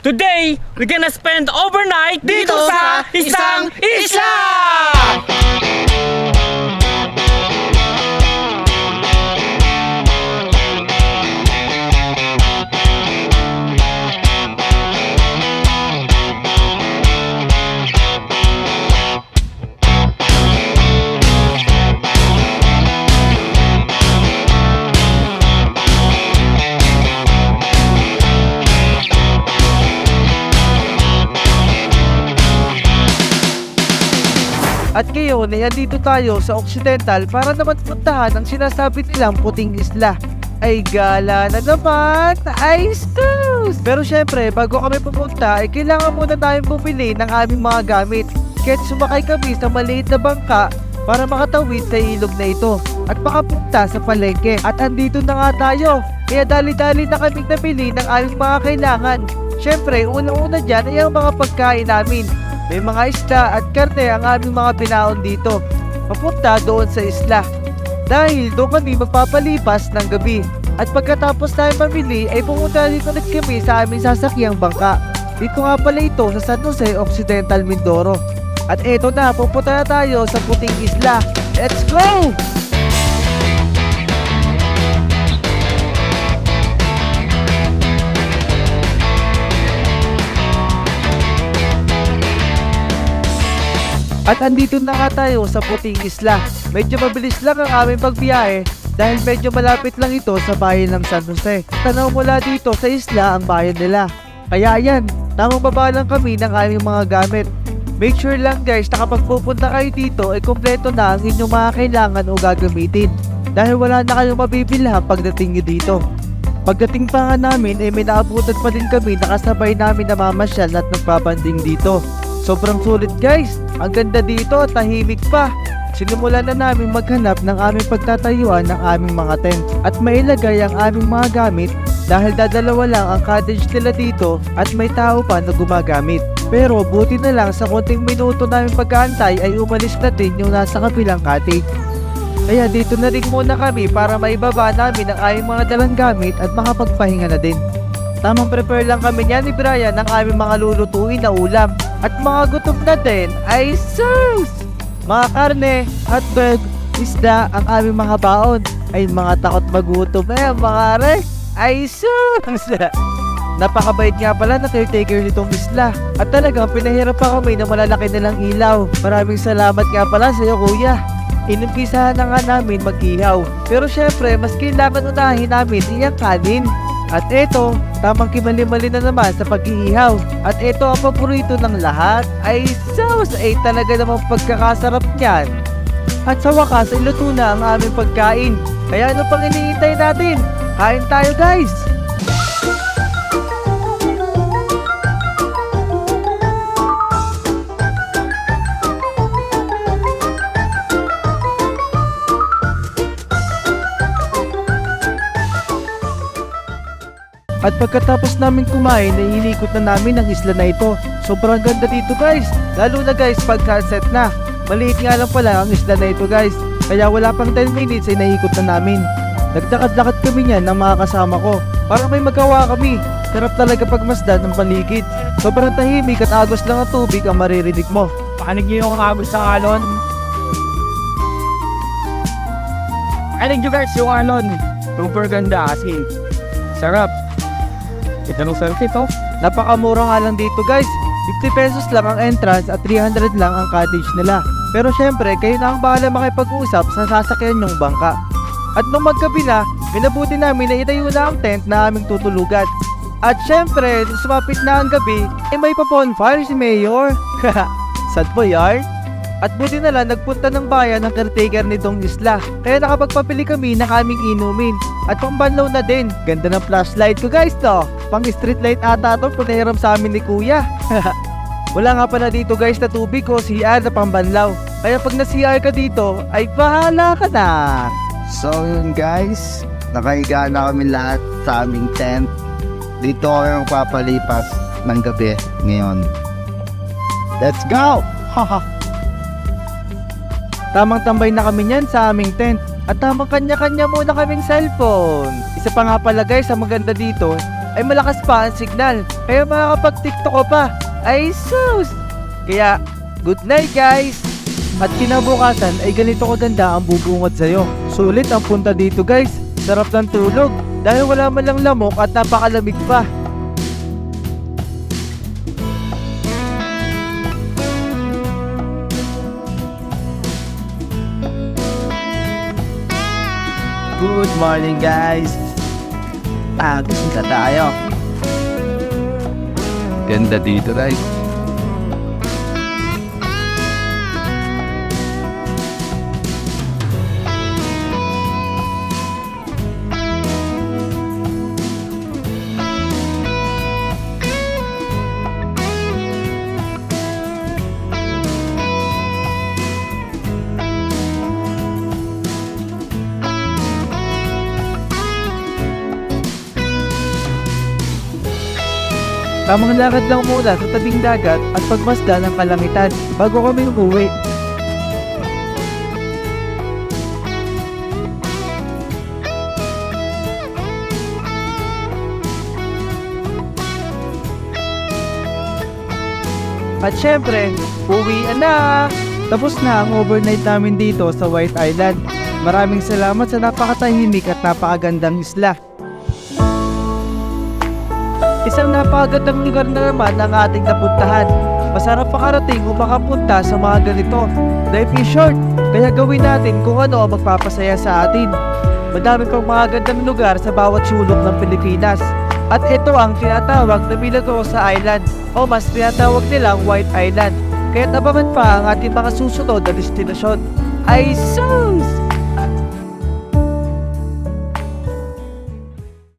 Today, we're gonna spend overnight dito sa isang isla! At ngayon ay andito tayo sa Occidental para naman puntahan ang sinasabi nilang puting isla. Ay gala na naman! Ay sus! Pero syempre, bago kami pupunta ay kailangan muna tayong bumili ng aming mga gamit. Kaya sumakay kami sa maliit na bangka para makatawid sa ilog na ito at makapunta sa palengke. At andito na nga tayo, kaya dali-dali na kaming nabili ng aming mga kailangan. Syempre, unang-una dyan ay ang mga pagkain namin. May mga isda at karne ang aming mga binaon dito, papunta doon sa isla. Dahil doon kami magpapalipas ng gabi. At pagkatapos tayo mamili ay pumunta dito ulit kami sa aming sasakyang bangka. Dito nga pala ito sa San Jose Occidental, Mindoro. At eto na, pupunta na tayo sa puting isla. Let's go! At andito na nga tayo sa puting isla. Medyo mabilis lang ang aming pagbiyahe dahil medyo malapit lang ito sa bayan ng San Jose. Tanaw mula dito sa isla ang bayan nila. Kaya yan, tamang baba lang kami ng aming mga gamit. Make sure lang guys na kapag pupunta kayo dito ay kompleto na ang inyong mga kailangan o gagamitin. Dahil wala na kayong mabibilhan pagdating nyo dito. Pagdating pa nga namin ay may naabutan pa din kami na kasabay namin na mamasyal at nagpapanding dito. Sobrang sulit guys, ang ganda dito at tahimik pa. Sinimulan na namin maghanap ng aming pagtatayuan ng aming mga tent at mailagay ang aming mga gamit dahil dadalawa lang ang cottage nila dito at may tao pa na gumagamit. Pero buti na lang sa konting minuto namin pag-aantay ay umalis na din yung nasa kabilang cottage. Kaya dito na rin muna kami para maibaba namin ang aming mga dalang gamit at makapagpahinga na din. Tamang prepare lang kami niya ni Brian ng aming mga lulutuin na ulam. At mga gutom na din ay sus! Mga karne, hotdog, isda ang aming mga baon. Ay mga takot magutom mga re. Ay sus! Napakabait nga pala na caretaker nitong isla. At talagang pinahirap pa kami na malalaki nilang ilaw. Maraming salamat nga pala sa iyo kuya. Inumpisahan na nga namin mag-ihaw. Pero syempre, mas kailangan unahin namin iyang kanin. At eto, tamang kimali-mali na naman sa pag-iihaw. At eto ang paborito ng lahat ay sauce ay talaga namang pagkakasarap niyan. At sa wakas ay luto na ang aming pagkain. Kaya ano pang iniintay natin? Kain tayo guys! At pagkatapos namin kumain, ay inikot na namin ang isla na ito. Sobrang ganda dito guys. Lalo na guys pag sunset na. Maliit nga lang pala ang isla na ito guys. Kaya wala pang 10 minutes ay naikot na namin. Nagdakad-lakad kami niyan ng mga kasama ko. Para may magawa kami. Sarap talaga pagmasdan ng paligid. Sobrang tahimik at agos lang ang tubig ang maririnig mo. Pakinig niyo yung agos ng alon. Pakinig niyo guys yung alon. Super ganda kasi. Sarap. Ito nung surface oh. Napakamura nga lang dito guys. 50 pesos lang ang entrance at 300 lang ang cottage nila. Pero syempre, kayo na ang bahala makipag-usap sa sasakyan nyong bangka. At nung maggabi na, minabuti namin na itayo na ang tent na aming tutulugan. At syempre, sumapit na ang gabi, ay may pa-bonfire si Mayor. Sad po yarn? At buti na lang nagpunta ng bayan ng caretaker nitong isla. Kaya nakapagpapili kami ng aming inumin. At pambanlaw na din. Ganda ng flashlight ko guys to. Pang street light ata to, pinahiram sa amin ni kuya. Wala nga pala dito guys na tubig o CR na pambanlaw. Kaya pag na-CR ka dito, ay bahala ka na. So yun guys, nakahiga na kami lahat sa aming tent. Dito kami magpapalipas ng gabi ngayon. Let's go! Haha! Tamang tambay na kami niyan sa aming tent. At tamang kanya-kanya muna kaming cellphone. Isa pa nga pala guys, ang maganda dito ay malakas pa ang signal. Kaya makakapag-TikTok ko pa. Ay sus! Kaya, good night guys! At kinabukasan ay ganito kaganda ang bubungad sa'yo. Sulit ang punta dito guys. Sarap ng tulog dahil wala man lang lamok at napakalamig pa. Good morning guys! Gising na tayo. Ganda dito guys. Tamang lakad lang muna sa tabing dagat at pagmasdan ng kalangitan bago kami umuwi. At syempre, uwian na! Tapos na ang overnight namin dito sa White Island. Maraming salamat sa napakatahimik at napakagandang isla. Isang napakagandang lugar na naman ang ating napuntahan. Masarap pakarating kung makapunta sa mga ganito. Life is short, kaya gawin natin kung ano ang magpapasaya sa atin. Madami pang mga gandang lugar sa bawat sulok ng Pilipinas. At ito ang tinatawag na Milagrosa Island o mas tinatawag nilang White Island. Kaya't abangan pa ang ating mga susunod na destinasyon. Ay sus!